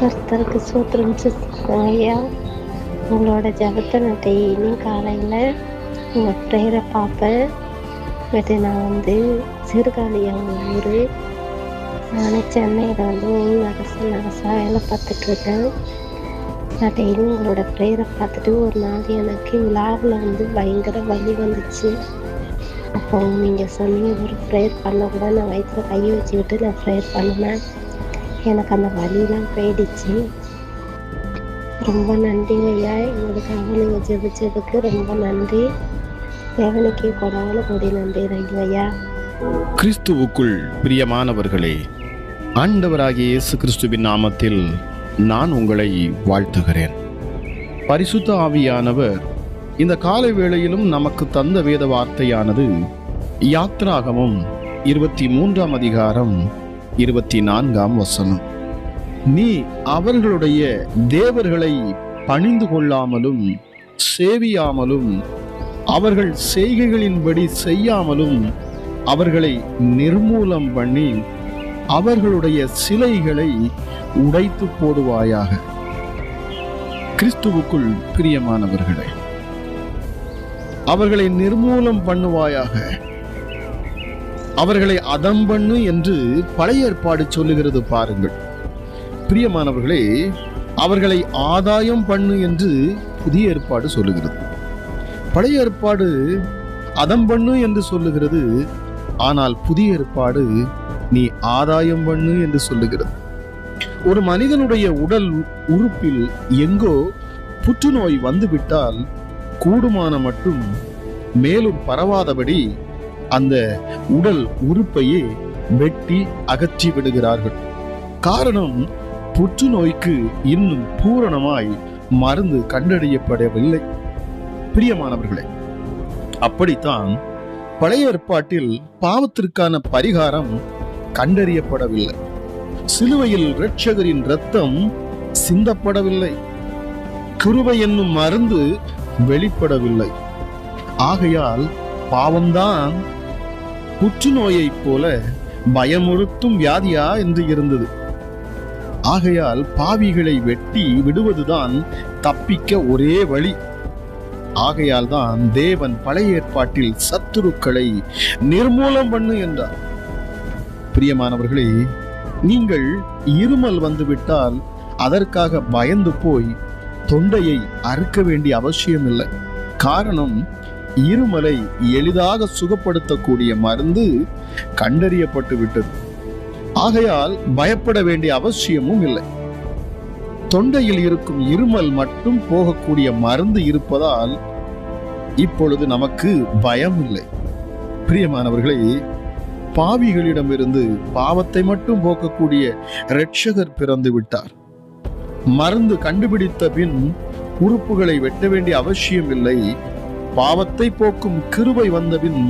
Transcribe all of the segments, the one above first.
கர்த்தருக்கு சூத்திரம் ஐயா. உங்களோட ஜபத்தை நான் டெய்லியும் காலையில் உங்கள் ப்ரேயரை பார்ப்பேன். பட் நான் சிறுகாலி அவங்க ஊர். நான் சென்னையில் நர்ஸாக வேலை பார்த்துட்ருக்கேன். நான் டெய்லியும் உங்களோட ப்ரேயரை பார்த்துட்டு ஒரு நாள் எனக்கு விழாவில் பயங்கர வலி வந்துச்சு. அப்போ நீங்கள் சொன்னீங்க ஒரு ப்ரேயர் பண்ணக்கூட நான் வயிற்றில் கையை வச்சுக்கிட்டு நான் ப்ரேயர் பண்ணினேன். எனக்கு அந்த வலியெலாம் போயிடுச்சு. ரொம்ப நன்றி ஐயா. எங்களுக்காக நீங்கள் ஜெபிச்சதுக்கு ரொம்ப நன்றி. தேவனுக்கே கொடான கொடி நன்றி ஐயா. கிறிஸ்துவுக்குள் பிரியமானவர்களே, ஆண்டவராகிய இயேசு கிறிஸ்துவின் நாமத்தில் நான் உங்களை வாழ்த்துகிறேன். பரிசுத்த ஆவியானவர் இந்த காலை வேளையிலும் நமக்கு தந்த வேத வார்த்தையானது யாத்ராகமம் 23ஆம் அதிகாரம் 24ஆம் வசனம். நீ அவர்களுடைய தேவர்களை பணிந்து கொள்ளாமலும் சேவியாமலும் அவர்கள் செய்கைகளின்படி செய்யாமலும் அவர்களை நிர்மூலம் பண்ணி அவர்களுடைய சிலைகளை உடைத்து போடுவாயாக. கிறிஸ்துவுக்குள் பிரியமானவர்களே, அவர்களை நிர்மூலம் பண்ணுவாயாக, அவர்களை அதம் பண்ணு என்று பழைய ஏற்பாடு சொல்லுகிறது. பாருங்கள் பிரியமானவர்களே, அவர்களை ஆதாயம் பண்ணு என்று புதிய ஏற்பாடு சொல்லுகிறது. பழைய ஏற்பாடு அதம் பண்ணு என்று சொல்லுகிறது, ஆனால் புதிய ஏற்பாடு நீ ஆதாயம் பண்ணு என்று சொல்லுகிறது. ஒரு மனிதனுடைய உடல் உறுப்பில் எங்கோ புற்றுநோய் வந்துவிட்டால் கூடுமான மட்டும் மேலும் பரவாதபடி அந்த உடல் உறுப்பையே வெட்டி அகற்றி விடுகிறார்கள். காரணம், புற்றுநோய்க்கு இன்னும் பூரணமாய் மருந்து கண்டறியப்படவில்லை. பிரியமானவர்களே, அப்படித்தான் பழைய ஏற்பாட்டில் பாவத்திற்கான பரிகாரம் கண்டறியப்படவில்லை. சிலுவையில் இரட்சகரின் இரத்தம் சிந்தப்படவில்லை. கிருபை என்னும் மருந்து வெளிப்படவில்லை. ஆகையால் பாவம்தான் புற்றுநோயை போல பயமுறுத்தும் வியாதியா என்று இருந்தது. ஆகையால் பாவிகளை வெட்டி விடுவதுதான் தப்பிக்க ஒரே வழி. ஆகையால் தான் தேவன் பழைய ஏற்பாட்டில் சத்துருக்களை நிர்மூலம் பண்ணு என்றார். பிரியமானவர்களே, நீங்கள் இருமல் வந்துவிட்டால் அதற்காக பயந்து போய் தொண்டையை அறுக்க வேண்டிய அவசியம் இல்லை. காரணம், இருமலை எளிதாக சுகப்படுத்தக்கூடிய மருந்து கண்டறியப்பட்டு விட்டது. ஆகையால் பயப்பட வேண்டிய அவசியமும் இல்லை. தொண்டையில் இருக்கும் இருமல் மட்டும் போகக்கூடிய மருந்து இருப்பதால் இப்பொழுது நமக்கு பயம் இல்லை. பிரியமானவர்களே, பாவிகளிடமிருந்து பாவத்தை மட்டும் போக்கக்கூடிய இரட்சகர் பிறந்து விட்டார். மருந்து கண்டுபிடித்த பின் உறுப்புகளை வெட்ட வேண்டிய அவசியம் இல்லை. பாவத்தை போக்கும் கிருபை வந்தபின்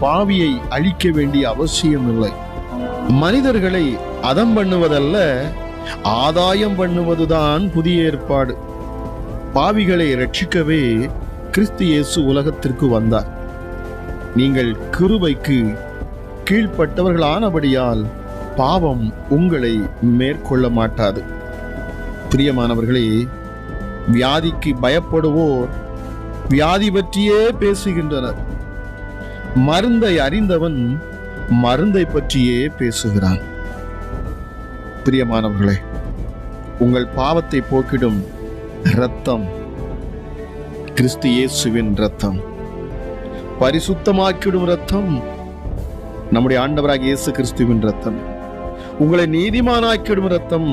பாவியை அழிக்க வேண்டிய அவசியம் இல்லை. மனிதர்களை அதம் பண்ணுவதல்ல, ஆதாயம் பண்ணுவதுதான் புதிய ஏற்பாடு. பாவிகளை ரட்சிக்கவே கிறிஸ்து இயேசு உலகத்திற்கு வந்தார். நீங்கள் கிருபைக்கு கீழ்ப்பட்டவர்களானபடியால் பாவம் உங்களை மேற்கொள்ள மாட்டாது. பிரியமானவர்களே, வியாதிக்கு பயப்படுவோர் வியாதி பற்றியே பேசுகின்றனர். மருந்தை அறிந்தவன் மருந்தை பற்றியே பேசுகிறான். பிரியமானவர்களே, உங்கள் பாவத்தை போக்கிடும் இரத்தம் கிறிஸ்து இயேசுவின் இரத்தம். பரிசுத்தமாக்கிடும் இரத்தம் நம்முடைய ஆண்டவராகிய இயேசு கிறிஸ்துவின் இரத்தம். உங்களை நீதிமானாக்கிடும் இரத்தம்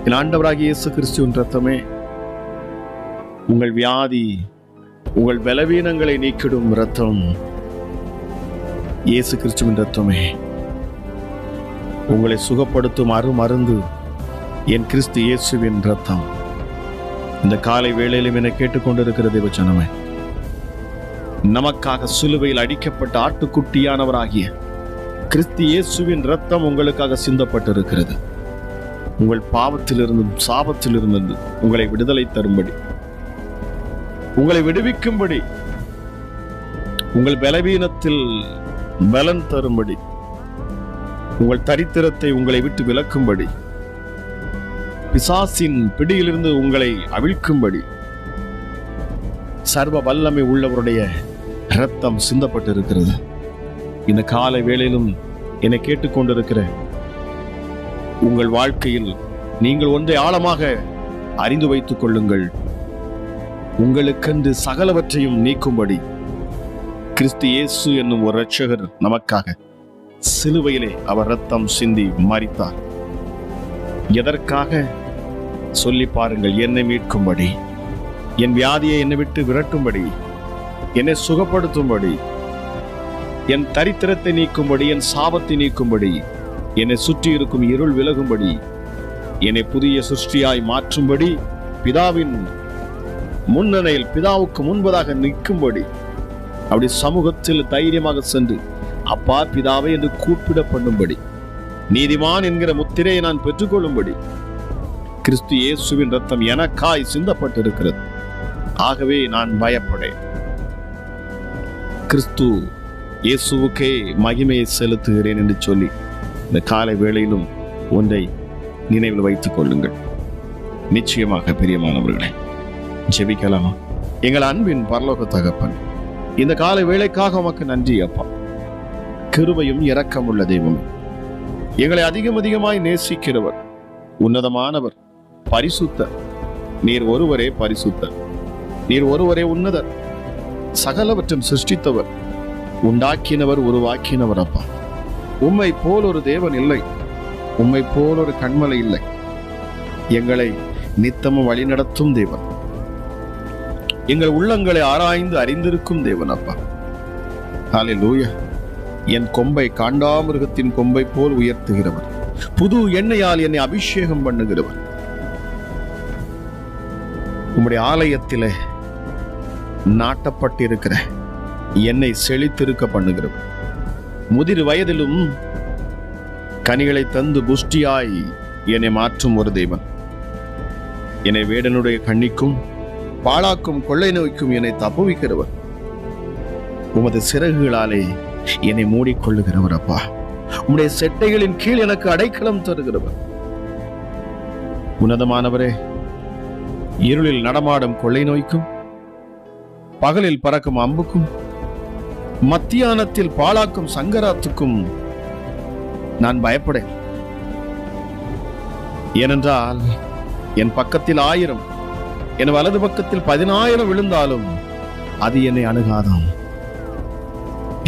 என் ஆண்டவராகிய இயேசு கிறிஸ்துவின் இரத்தமே. உங்கள் வியாதி, உங்கள் பலவீனங்களை நீக்கிடும் இரத்தம் இயேசு கிறிஸ்துவின் இரத்தமே. உங்களை சுகப்படுத்தும் அருமருந்து என் கிறிஸ்து இயேசுவின் இரத்தம். இந்த காலை வேளையிலும் என்னை கேட்டுக்கொண்டிருக்கிற தேவஜனமே, நமக்காக சிலுவையில் அடிக்கப்பட்ட ஆட்டுக்குட்டியானவராகிய கிறிஸ்து இயேசுவின் இரத்தம் உங்களுக்காக சிந்தப்பட்டிருக்கிறது. உங்கள் பாவத்திலிருந்தும் சாபத்திலிருந்து உங்களை விடுதலை தரும்படி, உங்களை விடுவிக்கும்படி, உங்கள் பலவீனத்தில் பலன் தரும்படி, உங்கள் தரித்திரத்தை உங்களை விட்டு விலக்கும்படி பிசாசின் பிடியிலிருந்து உங்களை அவிழ்க்கும்படி சர்வ வல்லமை உள்ளவருடைய இரத்தம் சிந்தப்பட்டிருக்கிறது. இந்த காலை வேளையிலும் என்னை கேட்டுக்கொண்டிருக்கிற உங்கள் வாழ்க்கையில் நீங்கள் ஒன்றை ஆழமாக அறிந்து வைத்துக் கொள்ளுங்கள். உங்களுக்கென்று சகலவற்றையும் நீக்கும்படி கிறிஸ்து இயேசு என்னும் ஒரு இரட்சகர் நமக்காக சிலுவையிலே அவர் இரத்தம் சிந்தி மரித்தார். எதற்காக சொல்லி பாருங்கள். என்னை மீட்கும்படி, என் வியாதியை என்னை விட்டு விரட்டும்படி, என்னை சுகப்படுத்தும்படி, என் தரித்திரத்தை நீக்கும்படி, என் சாபத்தை நீக்கும்படி, என்னை சுற்றி இருக்கும் இருள் விலகும்படி, என்னை புதிய சிருஷ்டியாய் மாற்றும்படி, பிதாவின் முன்னணியில் பிதாவுக்கு முன்பதாக நிற்கும்படி, அப்படி சமூகத்தில் தைரியமாக சென்று அப்பா பிதாவை என்று கூப்பிட பண்ணும்படி, நீதிமான் என்கிற முத்திரையை நான் பெற்றுக்கொள்ளும்படி கிறிஸ்து இயேசுவின் ரத்தம் எனக்காய் சிந்தப்பட்டிருக்கிறது. ஆகவே நான் பயப்படேன். கிறிஸ்து இயேசுவுக்கே மகிமையை செலுத்துகிறேன் என்று சொல்லி இந்த காலை வேளையிலும் ஒன்றை நினைவில் வைத்துக் கொள்ளுங்கள். நிச்சயமாக பிரியமானவர்களே, ஜெபிக்கலாமா? எங்கள் அன்பின் பரலோக தகப்பன், இந்த காலை வேளைக்காக உமக்கு நன்றி அப்பா. கிருபையும் இரக்கமுள்ள தெய்வம், எங்களை அதிகமாய் நேசிக்கிறவர், உன்னதமானவர், பரிசுத்தர். நீர் ஒருவரே பரிசுத்தர், நீர் ஒருவரே உன்னதர், சகலவற்றும் சிருஷ்டித்தவர், உண்டாக்கினவர், உருவாக்கினவர் அப்பா. உம்மை போல் ஒரு தேவன் இல்லை, உம்மை போல் ஒரு கண்மலை இல்லை. எங்களை நித்தமும் வழிநடத்தும் தேவன், எங்கள் உள்ளங்களை ஆராய்ந்து அறிந்திருக்கும் தேவன் அப்பா. ஹல்லேலூயா. என் கொம்பை காண்டாமிருகத்தின் கொம்பை போல் உயர்த்துகிறவர், புது எண்ணெயால் என்னை அபிஷேகம் பண்ணுகிறவர், உம்முடைய ஆலயத்திலே நாட்டப்பட்டிருக்கிற என்னை செழித்திருக்க பண்ணுகிறவர், முதிர் வயதிலும் கனிகளை தந்து புஷ்டியாய் என்னை மாற்றும் ஒரு தேவன், என்னை வேடனுடைய கண்ணிக்கும் பாழாக்கும் கொள்ளை நோய்க்கும் என்னை தப்புவிக்கிறவர், உமது சிறகுகளாலே என்னை மூடிக்கொள்ளுகிறவர் அப்பா. உம்முடைய செட்டைகளின் கீழ் எனக்கு அடைக்கலம் தருகிறவர். உன்னதமானவரே, இருளில் நடமாடும் கொள்ளை நோய்க்கும், பகலில் பறக்கும் அம்புக்கும், மத்தியானத்தில் பாழாக்கும் சங்கராத்துக்கும் நான் பயப்படேன். ஏனென்றால் என் பக்கத்தில் 1000, என் வலது பக்கத்தில் 10,000 விழுந்தாலும் அது என்னை அணுகாதாம்.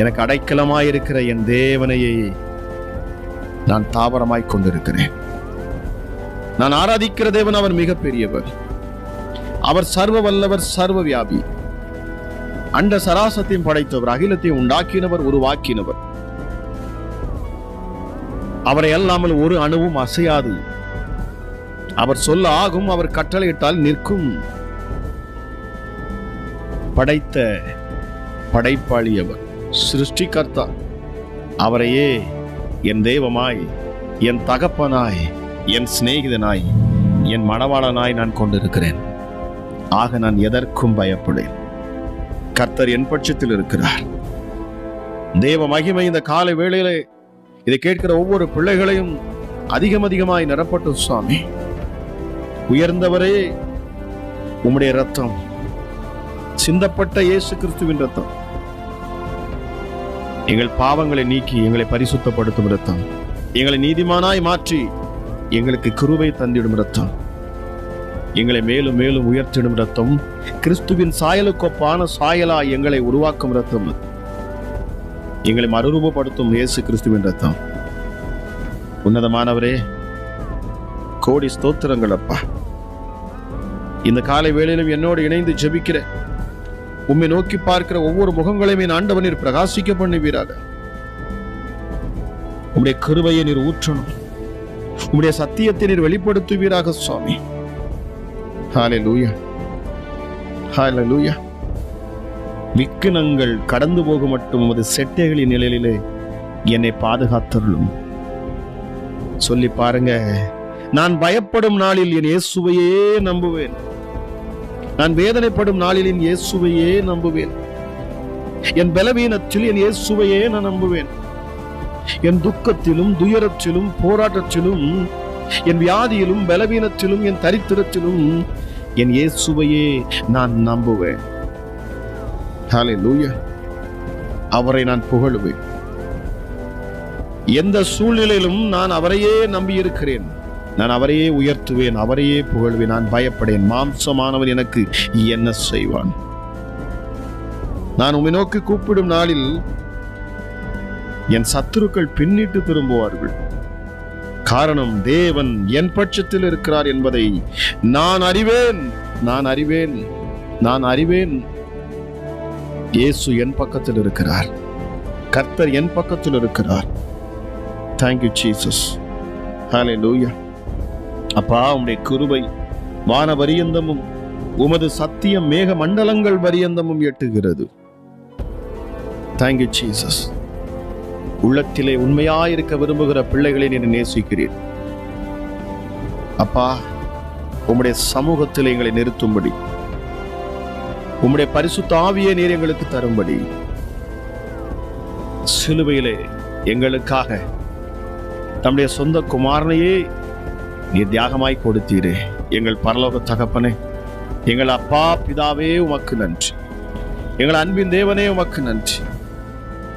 எனக்கு அடைக்கலமாயிருக்கிற என் தேவனையே நான் தாவரமாய் கொண்டிருக்கிறேன். நான் ஆராதிக்கிற தேவன் அவர் மிக பெரியவர், அவர் சர்வ வல்லவர், சர்வ வியாபி, அண்ட சராசத்தையும் படைத்தவர், அகிலத்தையும் உண்டாக்கினவர், உருவாக்கினவர். அவரை அல்லாமல் ஒரு அணுவும் அசையாது. அவர் சொல்ல ஆகும், அவர் கட்டளையிட்டால் நிற்கும். படைத்த படைப்பாளி அவர், சிருஷ்டிகர்த்தா. அவரையே என் தெய்வமாய், என் தகப்பனாய், என் சிநேகிதனாய், என் மணவாளனாய் நான் கொண்டிருக்கிறேன். ஆக நான் எதற்கும் பயப்படேன். கர்த்தர் என் பட்சத்தில் இருக்கிறார். தேவ மகிமை இந்த காலை வேளையிலே இதை கேட்கிற ஒவ்வொரு பிள்ளைகளையும் அதிகமாய் நிரப்பட்டும் சுவாமி. உயர்ந்தவரே, உம்முடைய ரத்தம், சிந்தப்பட்ட இயேசு கிறிஸ்துவின் ரத்தம், எங்கள் பாவங்களை நீக்கி எங்களை பரிசுத்தப்படுத்தும் ரத்தம், எங்களை நீதிமானாய் மாற்றி எங்களுக்கு கிருபை தந்திடும் ரத்தம், எங்களை மேலும் மேலும் உயர்த்திடும் ரத்தம், கிறிஸ்துவின் சாயலுக்கொப்பான சாயலாய் எங்களை உருவாக்கும் ரத்தம், எங்களை மறுரூபப்படுத்தும் இயேசு கிறிஸ்துவின் ரத்தம். உன்னதமானவரே, கோடி ஸ்தோத்திரங்கள் அப்பா. இந்த காலை வேளையிலும் என்னோடு இணைந்து ஜெபிக்கிற, உம்மை நோக்கி பார்க்கிற ஒவ்வொரு முகங்களையும் என் ஆண்டவர் நீர் பிரகாசிக்க பண்ணுவீராக. உம்முடைய கிருபையை நீர் ஊற்றணும், உம்முடைய சத்தியத்தை நீர் வெளிப்படுத்துவீராக சுவாமி. ஹல்லேலூயா, ஹல்லேலூயா. விக்கினங்கள் கடந்து போக மட்டும் உமது செட்டைகளின் நிலையிலே என்னை பாதுகாத்தருளும். சொல்லி பாருங்க. நான் பயப்படும் நாளில் என் இயேசுவையே நம்புவேன். நான் வேதனைப்படும் நாளில் என் இயேசுவையே நம்புவேன். என் பலவீனத்தில் என் இயேசுவையே நான் நம்புவேன். என் துக்கத்திலும் துயரத்திலும் போராட்டத்திலும் என் வியாதியிலும் பலவீனத்திலும் என் தரித்திரத்திலும் என் இயேசுவையே நான் நம்புவேன். ஹல்லேலூயா. அவரை நான் புகழுவேன். எந்த சூழ்நிலையிலும் நான் அவரையே நம்பி இருக்கிறேன். நான் அவரையே உயர்த்துவேன், அவரையே புகழ்வேன். நான் பயப்படேன். மாம்சமானவன் எனக்கு என்ன செய்வான்? நான் உம்மை நோக்கி கூப்பிடும் நாளில் என் சத்துருக்கள் பின்னிட்டு திரும்புவார்கள். காரணம், தேவன் என் பட்சத்தில் இருக்கிறார் என்பதை நான் அறிவேன். நான் அறிவேன். நான் அறிவேன். இயேசு என் பக்கத்தில் இருக்கிறார். கர்த்தர் என் பக்கத்தில் இருக்கிறார். Thank you Jesus. Hallelujah. அப்பா, உம்முடைய கிருபை வான பரியந்தமும் உமது சத்தியம் மேக மண்டலங்கள் பரியந்தமும் எட்டுகிறது. Thank you Jesus. உள்ளத்திலே உண்மையாயிருக்க விரும்புகிற பிள்ளைகளை நீர் நேசிக்கிறீர். அப்பா, உம்முடைய சமூகத்தில் எங்களை நிறுத்தும்படி, உம்முடைய பரிசுத்த ஆவியை நீர் எங்களுக்கு தரும்படி, சிலுவையிலே எங்களுக்காக தம்முடைய சொந்த குமாரனையே நீர் தியாகமாய் கொடுத்தீரே. எங்கள் பரலோக தகப்பனே, எங்கள் அப்பா பிதாவே உமக்கு நன்றி. எங்கள் அன்பின் தேவனே உமக்கு நன்றி.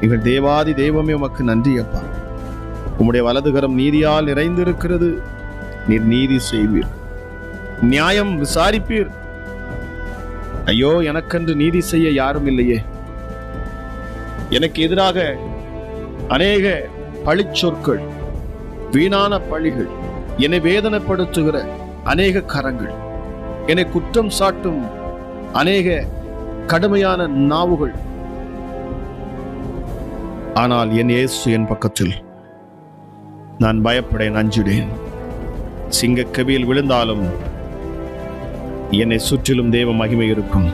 எங்கள் தேவாதி தெய்வமே உமக்கு நன்றி. அப்பா, உம்முடைய வலதுகரம் நீதியால் நிறைந்திருக்கிறது. நீர் நீதி செய்வீர், நியாயம் விசாரிப்பீர். ஐயோ, எனக்கென்று நீதி செய்ய யாரும் இல்லையே. எனக்கு எதிராக அநேக பழிச்சொற்கள், வீணான பழிகள், என்னை வேதனைப்படுத்துகிற அநேக கரங்கள், என்னை குற்றம் சாட்டும் அநேக கடுமையான நாவுகள். ஆனால் என் இயேசு என் பக்கத்தில். நான் பயப்படேன், அஞ்சுடேன். சிங்கக்கவியில் விழுந்தாலும் என்னை சுற்றிலும் தேவ மகிமை இருக்கும்.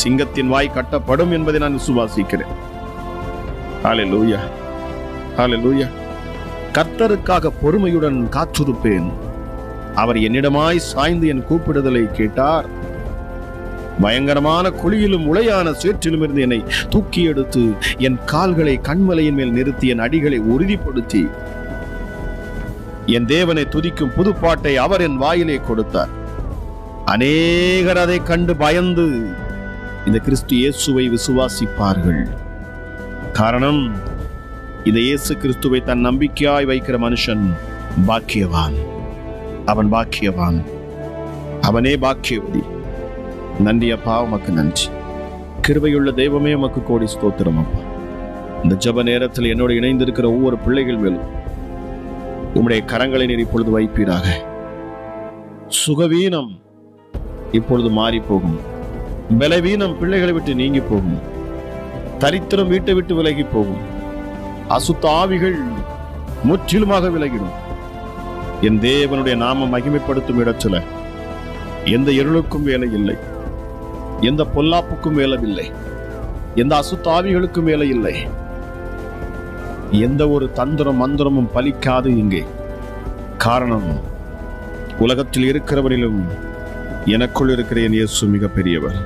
சிங்கத்தின் வாய் கட்டப்படும் என்பதை நான் விசுவாசிக்கிறேன். ஹல்லேலூயா. ஹல்லேலூயா. கர்த்தருக்காக பொறுமையுடன் காத்திருப்பேன். அவர் என்னிடமாய் சாய்ந்து என் கூப்பிடுதலை கேட்டார். பயங்கரமான குழியிலும் உளையான சேற்றிலும் இருந்து என்னை தூக்கி எடுத்து என் கால்களை கண்மலையின் மேல் நிறுத்தி என் அடிகளை உறுதிப்படுத்தி என் தேவனை துதிக்கும் புதுப்பாட்டை அவர் என் வாயிலே கொடுத்தார். அநேகர் அதை கண்டு பயந்து இந்த கிறிஸ்து இயேசுவை விசுவாசிப்பார்கள். காரணம், இந்த இயேசு கிறிஸ்துவை தன் நம்பிக்கையாய் வைக்கிற மனுஷன் பாக்கியவான். அவன் பாக்கியவான். அவனே பாக்கியவதி. நன்றி அப்பா, உமக்கு நன்றி. கிருபையுள்ள தெய்வமே, உமக்கு கோடி ஸ்தோத்திரம் அப்பா. இந்த ஜெப நேரத்தில் என்னோடு இணைந்திருக்கிற ஒவ்வொரு பிள்ளைகள் மேலும் உம்முடைய கரங்களை நீர் இப்பொழுது வைப்பீராக. சுகவீனம் இப்பொழுது மாறி போகும். பலவீனம் பிள்ளைகளை விட்டு நீங்கி போகும். தரித்திரம் வீட்டை விட்டு விலகி போகும். அசுத்த ஆவிகள் முற்றிலுமாக விலகிடும். என் தேவனுடைய நாமம் மகிமைப்படுத்தும் இடத்துல எந்த இருளுக்கும் வேலை இல்லை, எந்த பொல்லாப்புக்கும் வேலை இல்லை, எந்த அசுத்த ஆவிகளுக்கும் வேலை இல்லை. எந்த ஒரு தந்திரம் மந்திரமும் பலிக்காது இங்கே. காரணம், உலகத்தில் இருக்கிறவரிலும் எனக்குள் இருக்கிற என் இயேசு மிக பெரியவர்.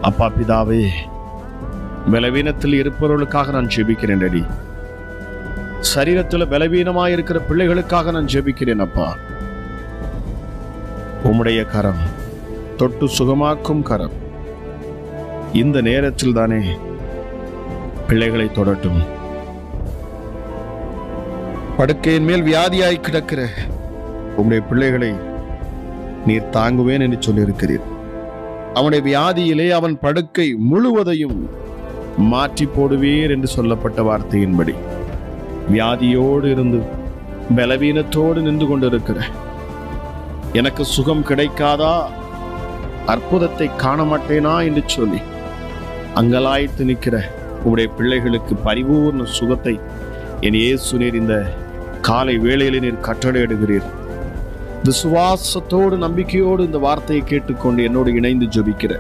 அப்பா பிதாவே, பலவீனத்தில் இருப்பவர்களுக்காக நான் ஜெபிக்கிறேன் டாடி. சரீரத்தில் பலவீனமாய் இருக்கிற பிள்ளைகளுக்காக நான் ஜெபிக்கிறேன் அப்பா. உம்முடைய கரம், தொட்டு சுகமாக்கும் கரம் இந்த நேரத்தில் தானே பிள்ளைகளை தொடட்டும். படுக்கையின் மேல் வியாதியாய் கிடக்கிற உம்முடைய பிள்ளைகளை நீர் தாங்குவேன் என்று சொல்லியிருக்கிறீர். அவனுடைய வியாதியிலே அவன் படுக்கை முழுவதையும் மாற்றி போடுவீர் என்று சொல்லப்பட்ட வார்த்தையின்படி வியாதியோடு இருந்து பலவீனத்தோடு நின்று கொண்டிருக்கிற எனக்கு சுகம் கிடைக்காதா, அற்புதத்தை காண மாட்டேனா என்று சொல்லி அங்கலாய்த்து நிற்கிற உங்களுடைய பிள்ளைகளுக்கு பரிபூர்ண சுகத்தை என் இயேசு நீர் இந்த காலை வேளையிலே நீர் கட்டளையிடுகிறீர். விசுவாசத்தோடு நம்பிக்கையோடு இந்த வார்த்தையை கேட்டுக்கொண்டு என்னோடு இணைந்து ஜெபிக்கிற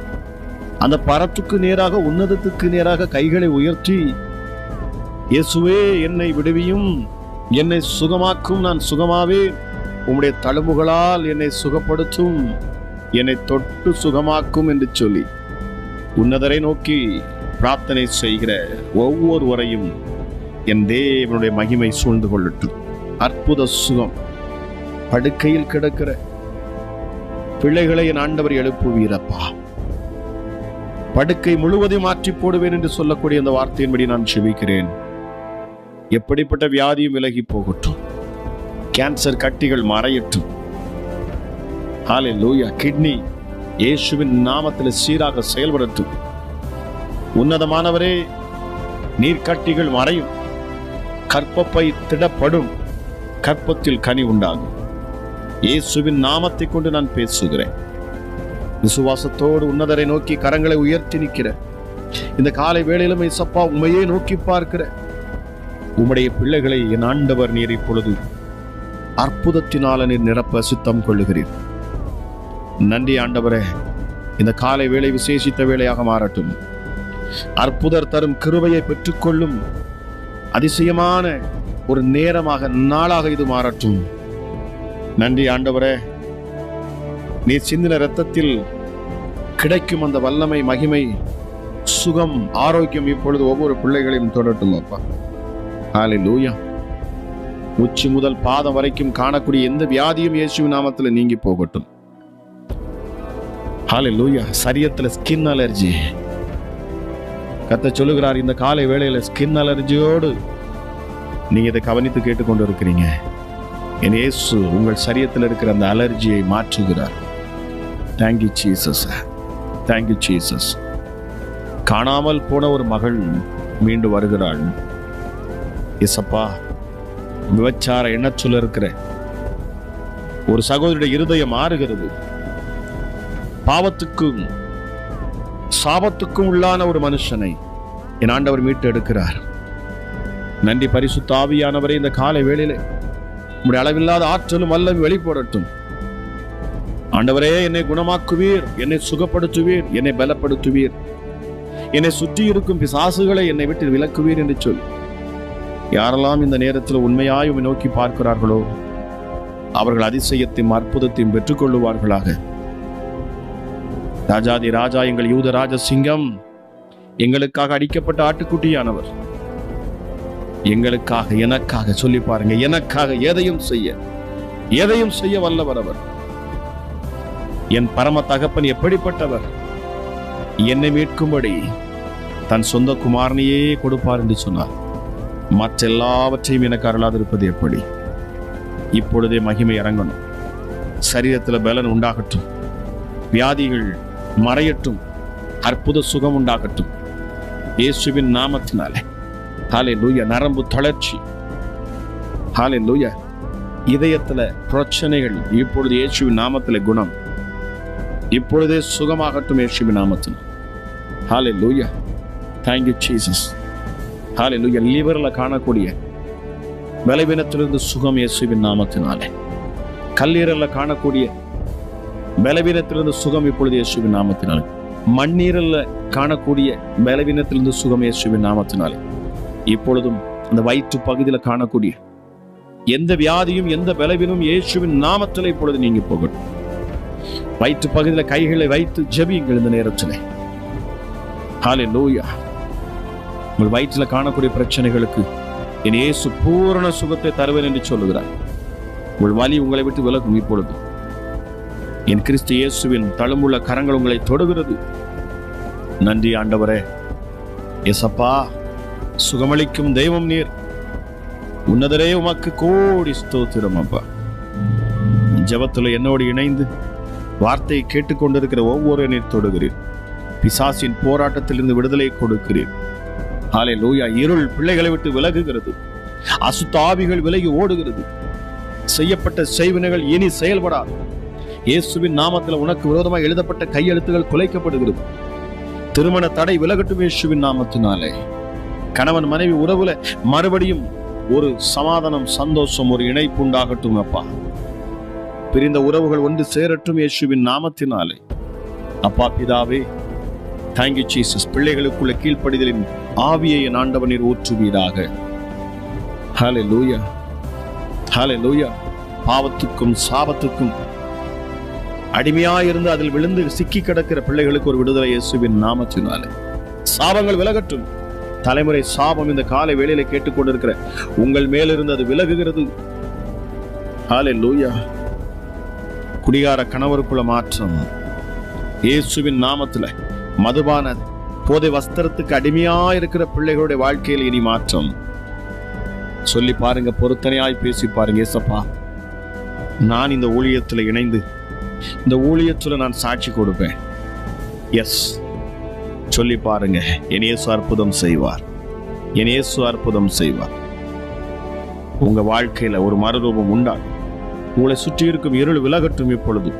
அந்த பரத்துக்கு நேராக, உன்னதத்துக்கு நேராக கைகளை உயர்த்தி, இயேசுவே என்னை விடுவியும், என்னை சுகமாக்கும், நான் சுகமாவேன், உம்முடைய தழும்புகளால் என்னை சுகப்படுத்தும், என்னை தொட்டு சுகமாக்கும் என்று சொல்லி உன்னதரை நோக்கி பிரார்த்தனை செய்கிற ஒவ்வொருவரையும் என் தேவனுடைய மகிமை சூழ்ந்து கொள்ளட்டும். அற்புத சுகம். படுக்கையில் கிடக்கிற பிள்ளைகளை என் ஆண்டவர் எழுப்புவீரப்பா. படுக்கை முழுவதையும் மாற்றி போடுவேன் என்று சொல்லக்கூடிய அந்த வார்த்தையின்படி நான் செபிக்கிறேன். எப்படிப்பட்ட வியாதியும் விலகி போகட்டும். கேன்சர் கட்டிகள் மறையட்டும். ஹல்லேலூயா. கிட்னி இயேசுவின் நாமத்தில் சீராக செயல்படட்டும். உன்னதமானவரே, நீர்க்கட்டிகள் மறையும். கற்பப்பை திடப்படும். கற்பத்தில் கனி உண்டாகும். இயேசுவின் நாமத்தை கொண்டு நான் பேசுகிறேன். விசுவாசத்தோடு உன்னதரை நோக்கி கரங்களை உயர்த்தி நிற்கிற இந்த காலை வேளையிலும் இயேசப்பா, உம்மையே நோக்கி பார்க்கிற உம்முடைய பிள்ளைகளை என் ஆண்டவர் நீர் இப்பொழுது அற்புதத்தினால நீர் நிரப்ப சித்தம் கொள்ளுகிறீர். நன்றி ஆண்டவரே. இந்த காலை வேளை விசேஷித்த வேளையாக மாறட்டும். அற்புதர் தரும் கிருபையை பெற்றுக்கொள்ளும் அதிசயமான ஒரு நேரமாக, நாளாக இது மாறட்டும். நன்றி ஆண்டவரே. நீர் சிந்தின இரத்தத்தில் கிடைக்கும் அந்த வல்லமை, மகிமை, சுகம், ஆரோக்கியம் இப்பொழுது ஒவ்வொரு பிள்ளைகளையும் தொடரட்டும் அப்பா. ஹல்லேலூயா. உச்சி முதல் பாதம் வரைக்கும் காணக்கூடிய எந்த வியாதியும் இயேசுவின் நாமத்தில் நீங்கி போகட்டும். ஹல்லேலூயா. சரீரத்துல ஸ்கின் அலர்ஜி, கர்த்தர் சொல்லுகிறார் இந்த காலை வேளையில ஸ்கின் அலர்ஜியோடு நீங்க இதை கவனித்து கேட்டுக்கொண்டு இருக்கிறீங்க. என் இயேசு உங்கள் சரீரத்தில் இருக்கிற அந்த அலர்ஜியை மாற்றுகிறார். Thank you Jesus. Thank you Jesus. காணாமல் போன ஒரு மகள் மீண்டு வருகிறாள். இயேசப்பா, விபச்சார எண்ணச்சொல்ல இருக்கிற ஒரு சகோதரியுடைய இருதயம் மாறுகிறது. பாவத்துக்கும் சாபத்துக்கும் உள்ளான ஒரு மனுஷனை என் ஆண்டவர் மீட்டு எடுக்கிறார். நன்றி பரிசுத்த ஆவியானவரே. இந்த காலை வேளையிலே உம்முடைய அளவில்லாத ஆற்றலும் வல்லமையும் வெளிப்படட்டும். ஆண்டவரே, என்னை குணமாக்குவீர், என்னை சுகப்படுத்துவீர், என்னை பலப்படுத்துவீர், என்னை சுற்றி இருக்கும் பிசாசுகளை என்னை விட்டு விலக்குவீர் என்று சொல். யாரெல்லாம் இந்த நேரத்தில் உண்மையாய் உம்மை நோக்கி பார்க்கிறார்களோ அவர்கள் அதிசயத்தையும் அற்புதத்தையும் பெற்றுக் கொள்ளுவார்களாக. ராஜாதி ராஜா, எங்கள் யூத ராஜ சிங்கம், எங்களுக்காக அடிக்கப்பட்ட ஆட்டுக்குட்டியானவர், எங்களுக்காக, எனக்காக சொல்லி பாருங்க, எனக்காக எதையும் செய்ய வல்லவர் அவர். என் பரம தகப்பன் எப்படிப்பட்டவர்? என்னை மீட்கும்படி தன் சொந்த குமாரனையே கொடுப்பார் என்று சொன்னார். மற்ற எல்லாவற்றையும் எனக்கு அருளாதிருப்பது எப்படி? இப்பொழுதே மகிமை இறங்கணும். சரீரத்தில் பலன் உண்டாகட்டும். வியாதிகள் மறையட்டும். அற்புத சுகம் உண்டாகட்டும் இயேசுவின் நாமத்தினாலே. ஹல்லேலூயா. நரம்பு தளர்ச்சி, ஹல்லேலூயா. இதயத்துல பிரச்சனைகள் இப்பொழுது இயேசுவின் நாமத்திலே குணம். இப்பொழுதே சுகமாகட்டும் இயேசுவின் நாமத்தில். Hallelujah. Thank you Jesus. Hallelujah. லிவர்ல காணக்கூடிய பலவீனத்திலிருந்து சுகம் இயேசுவின் நாமத்தினாலே. கல்லீரல்ல காணக்கூடிய பலவீனத்திலிருந்து சுகம் இப்பொழுது இயேசுவின் நாமத்தினாலே. மண்ணீரல்ல காணக்கூடிய பலவீனத்திலிருந்து சுகம் இயேசுவின் நாமத்தினாலே. இப்பொழுதும் அந்த வயிற்று பகுதியில் காணக்கூடிய எந்த வியாதியும் எந்த பலவீனமும் இயேசுவின் நாமத்தில் இப்பொழுது நீங்க போகட்டும். வயிற்று பகுதியில் கைகளை வைத்து ஜெபியுங்கள் இந்த நேரத்தில். ஹல்லேலூயா. உங்கள் வயிற்றில் காணக்கூடிய பிரச்சனைகளுக்கு என் இயேசு பூரண சுகத்தை தருவேன் என்று சொல்லுகிறார். உங்கள் வலி உங்களை விட்டு விலகும். இப்பொழுது என் கிறிஸ்து இயேசுவின் தழும்புள்ள கரங்கள் உங்களை தொடுகிறது. நன்றி ஆண்டவரே. இயேசப்பா, சுகமளிக்கும் தெய்வம் நீர். உன்னதரே, உமக்கு கோடி ஸ்தோத்திரம் அப்பா. ஜெபத்துல என்னோடு இணைந்து வார்த்தையை கேட்டுக்கொண்டிருக்கிற ஒவ்வொரு நீர் தொடுகிறீர். பிசாசின் போராட்டத்திலிருந்து விடுதலை கொடுக்கிறீர். ஹல்லேலூயா. இருள் பிள்ளைகளை விட்டு விலகுகிறது. அசுத்த ஆவிகள் விலகி ஓடுகிறது. செய்யப்பட்ட செய்வினைகள் இனி செயல்படாது. இயேசுவின் நாமத்தில் உனக்கு விரோதமாக எழுதப்பட்ட கையெழுத்துகள் குலைக்கப்படுகிறது. திருமண தடை விலகட்டும் இயேசுவின் நாமத்தினாலே. கணவன் மனைவி உறவுல மறுபடியும் ஒரு சமாதானம், சந்தோஷம், ஒரு இணைப்பு உண்டாகட்டும் அப்பா. பிரிந்த உறவுகள் ஒன்று சேரட்டும் இயேசுவின் நாமத்தினாலே. அப்பா பிதாவே, தேங்க்யூ ஜீசஸ். பிள்ளைகளுக்குள்ள கீழ்ப்படிதலின் ஆவியை என் ஆண்டவர் நீர் ஊற்றுவீராக. ஹல்லேலூயா. ஹல்லேலூயா. பாவத்துக்கும் சாபத்துக்கும் அடிமையாயிருந்து அதில் விழுந்து சிக்கி கிடக்கிற பிள்ளைகளுக்கு ஒரு விடுதலை இயேசுவின் நாமத்தினாலே. சாபங்கள் விலகட்டும். தலைமுறை சாபம் இந்த காலை வேளையில கேட்டுக்கொண்டிருக்கிற உங்கள் மேலிருந்து அது விலகுகிறது. ஹல்லேலூயா. குடிகார கணவருக்குள்ள மாற்றம் இயேசுவின் நாமத்துல. மதுபான போதை வஸ்திரத்துக்கு அடிமையா இருக்கிற பிள்ளைகளுடைய வாழ்க்கையில் இனி மாற்றம். சொல்லி பாருங்க, பொருத்தனையாய் பேசி பாருங்க. ஏசப்பா, நான் இந்த ஊழியத்துல இணைந்து இந்த ஊழியத்துல நான் சாட்சி கொடுப்பேன். எஸ், சொல்லி பாருங்க. என் இயேசு அற்புதம் செய்வார். என் இயேசு அற்புதம் செய்வார். உங்க வாழ்க்கையில ஒரு மறுரூபம் உண்டாகும். உங்களை சுற்றி இருக்கும் இருள் விலகட்டும். இப்பொழுது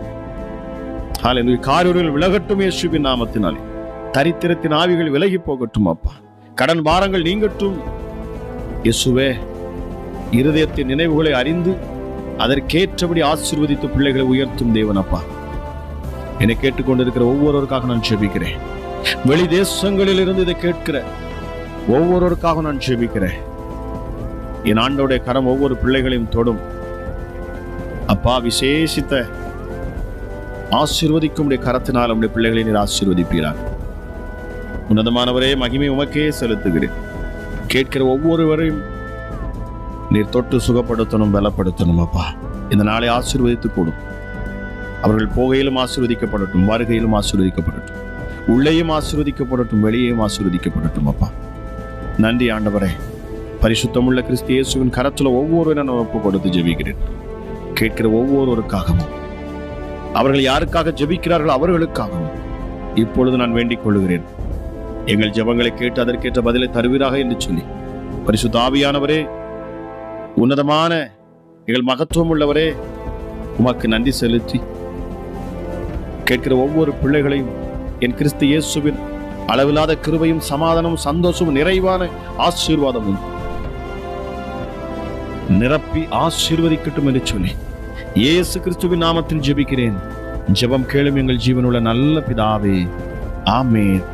காரிருள் விலகட்டும் இயேசுவின் நாமத்தினாலே. தரித்திரத்தின் ஆவிகள் விலகி போகட்டும் அப்பா. கடன் பாரங்கள் நீங்கட்டும் இயேசுவே. இருதயத்தின் நினைவுகளை அறிந்து அதற்கேற்றபடி ஆசீர்வதித்து பிள்ளைகளை உயர்த்தும் தேவன் அப்பா. என்னை கேட்டுக்கொண்டிருக்கிற ஒவ்வொருவருக்காக நான் ஜெபிக்கிறேன். வெளி தேசங்களில் இருந்து இதை கேட்கிற ஒவ்வொருவருக்காக நான் ஜெபிக்கிறேன். என் ஆண்டோடைய கரம் ஒவ்வொரு பிள்ளைகளையும் தொடும் அப்பா. விசேஷித்த ஆசீர்வதிக்கும் கரத்தினால் நம்முடைய பிள்ளைகளை நீர் ஆசீர்வதிப்பீராக. உன்னதமானவரே, மகிமை உமக்கே செலுத்துகிறேன். கேட்கிற ஒவ்வொருவரையும் நீர் தொட்டு சுகப்படுத்தணும், பலப்படுத்தணும் அப்பா. இந்த நாளை ஆசீர்வதித்து கூடும். அவர்கள் போகையிலும் ஆசீர்வதிக்கப்படட்டும், வருகையிலும் ஆசீர்வதிக்கப்படட்டும், உள்ளேயும் ஆசீர்வதிக்கப்படட்டும், வெளியேயும் ஆசீர்வதிக்கப்படட்டும் அப்பா. நன்றி ஆண்டவரே. பரிசுத்தமுள்ள கிறிஸ்து இயேசுவின் கரத்துல ஒவ்வொருவரும் நான் ஒப்பு கொடுத்து ஜெபிக்கிறேன். கேட்கிற ஒவ்வொருவருக்காகவும், அவர்கள் யாருக்காக ஜெபிக்கிறார்கள் அவர்களுக்காகவும் இப்பொழுது நான் வேண்டிக் கொள்ளுகிறேன். எங்கள் ஜெபங்களை கேட்டு அதற்கேற்ற பதிலை தருவீராக என்று சொல்லி, பரிசுத்த ஆவியானவரே, உன்னதமான எங்கள் மகத்துவம் உள்ளவரே, உமக்கு நன்றி செலுத்தி கேட்கிற ஒவ்வொரு பிள்ளைகளையும் என் கிறிஸ்து இயேசுவின் அளவில்லாத கிருபையும் சமாதானமும் சந்தோஷமும் நிறைவான ஆசீர்வாதமும் நிரப்பி ஆசீர்வதிக்கட்டும் என்று சொல்லி இயேசு கிறிஸ்துவின் நாமத்தில் ஜெபிக்கிறேன். ஜெபம் கேளும் எங்கள் ஜீவனுள்ள நல்ல பிதாவே. ஆமென்.